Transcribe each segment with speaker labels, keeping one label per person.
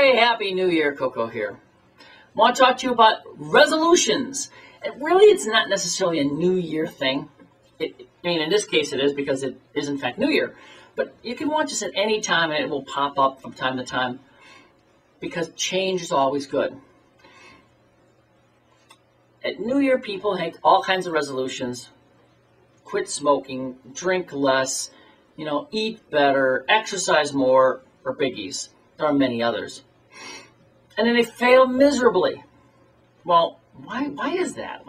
Speaker 1: Hey, Happy New Year, Coco here. I want to talk to you about resolutions. And really, it's not necessarily a New Year thing. I mean, in this case it is because it is in fact New Year. But you can watch this at any time and it will pop up from time to time because change is always good. At New Year, people make all kinds of resolutions. Quit smoking, drink less, eat better, exercise more, or biggies. There are many others. And then they fail miserably. Well, why is that?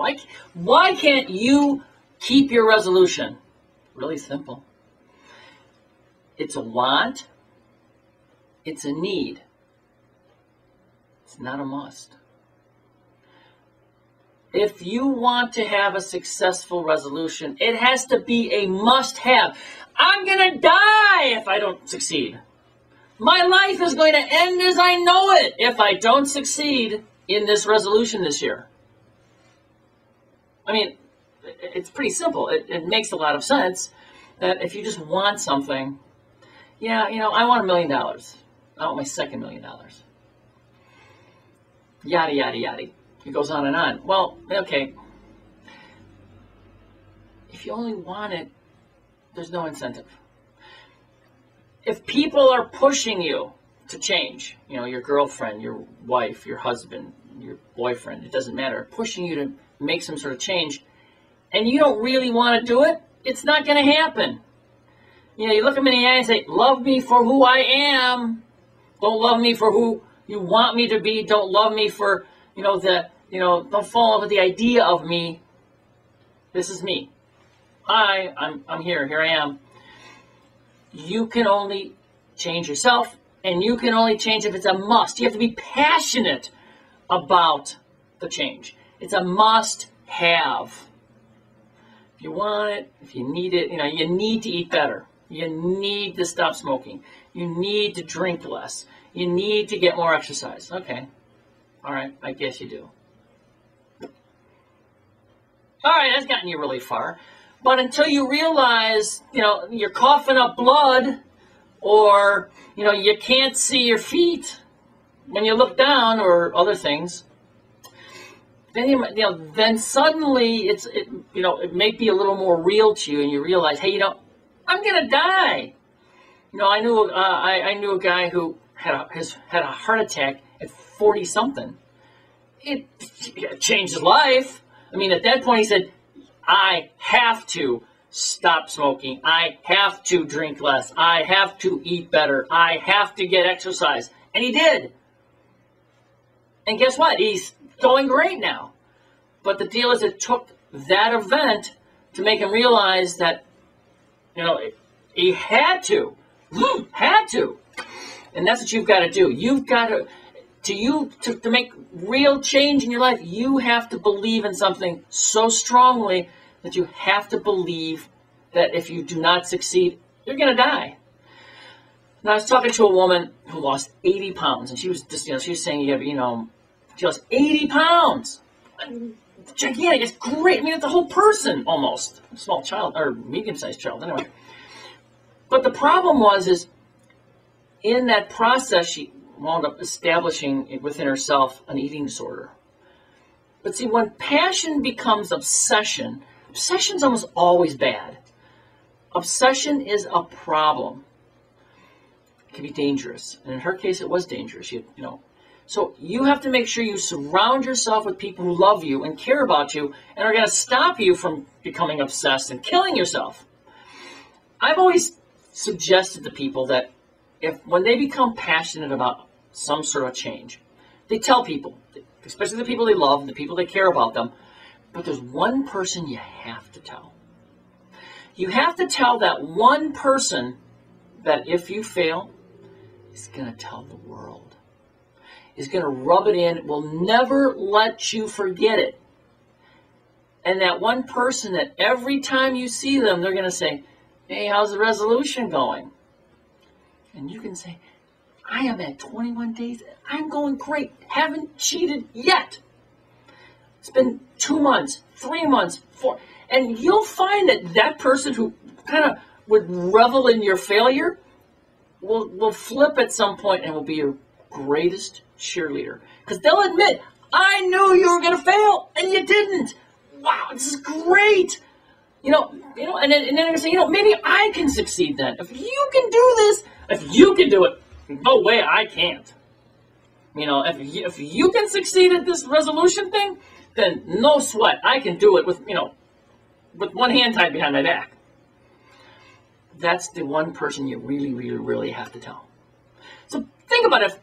Speaker 1: Why can't you keep your resolution? Really simple. It's a want. It's a need. It's not a must. If you want to have a successful resolution, it has to be a must-have. I'm going to die if I don't succeed. My life is going to end as I know it if I don't succeed in this resolution this year. I mean, it's pretty simple. It makes a lot of sense that if you just want something, I want $1 million. I want my second $1 million. Yada, yada, yada. It goes on and on. Well, okay. If you only want it, there's no incentive. If people are pushing you to change, your girlfriend, your wife, your husband, your boyfriend, it doesn't matter, pushing you to make some sort of change, and you don't really want to do it, it's not going to happen. You look them in the eye and say, love me for who I am. Don't love me for who you want me to be. Don't love me for, don't fall in love with the idea of me. This is me. Hi, I'm here. Here I am. You can only change yourself, and you can only change if it's a must. You have to be passionate about the change. It's a must-have. If you want it, if you need it, you need to eat better. You need to stop smoking. You need to drink less. You need to get more exercise. Okay. All right, I guess you do. All right, that's gotten you really far. But until you realize, you're coughing up blood, or, you can't see your feet when you look down, or other things, then then suddenly it may be a little more real to you, and you realize, hey, I'm gonna die. I knew a guy who had a heart attack at 40-something. It changed his life. I mean, at that point, he said, I have to stop smoking. I have to drink less. I have to eat better. I have to get exercise. And he did. And guess what? He's going great now. But the deal is, it took that event to make him realize that, he had to. Had to. And that's what you've got to do. You've got to make real change in your life, you have to believe in something so strongly that you have to believe that if you do not succeed, you're going to die. Now, I was talking to a woman who lost 80 pounds, and she was just, she was saying, she lost 80 pounds. Gigantic. It's great. I mean, it's a whole person almost. A small child, or medium-sized child, anyway. But the problem is in that process, she wound up establishing within herself an eating disorder. But see, when passion becomes obsession, obsession's almost always bad. Obsession is a problem. It can be dangerous. And in her case, it was dangerous. So you have to make sure you surround yourself with people who love you and care about you and are going to stop you from becoming obsessed and killing yourself. I've always suggested to people that when they become passionate about some sort of change, they tell people, especially the people they love, the people they care about them, but there's one person you have to tell. You have to tell that one person that if you fail, is going to tell the world. Is going to rub it in, will never let you forget it. And that one person that every time you see them, they're going to say, hey, how's the resolution going? And you can say, I am at 21 days. I'm going great. Haven't cheated yet. It's been 2 months, 3 months, 4. And you'll find that person who kind of would revel in your failure will flip at some point and will be your greatest cheerleader. Because they'll admit, I knew you were going to fail, and you didn't. Wow, this is great. And then they say, maybe I can succeed then. If you can do this, if you can do it, no way I can't. If you can succeed at this resolution thing, then no sweat. I can do it with one hand tied behind my back. That's the one person you really, really, really have to tell. So think about it.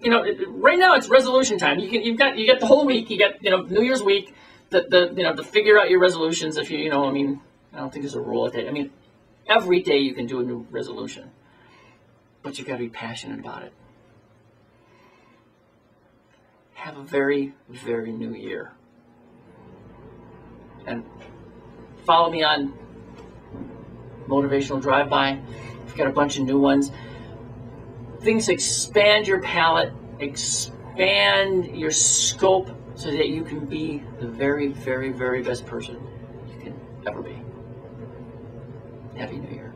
Speaker 1: Right now it's resolution time. You get the whole week. You got New Year's week. To figure out your resolutions. If I don't think there's a rule at it. Every day you can do a new resolution, but you got to be passionate about it. Have a very, very new year, and follow me on Motivational Drive-By. We've got a bunch of new ones. Things expand your palette, expand your scope, so that you can be the very, very, very best person you can ever be. Happy New Year.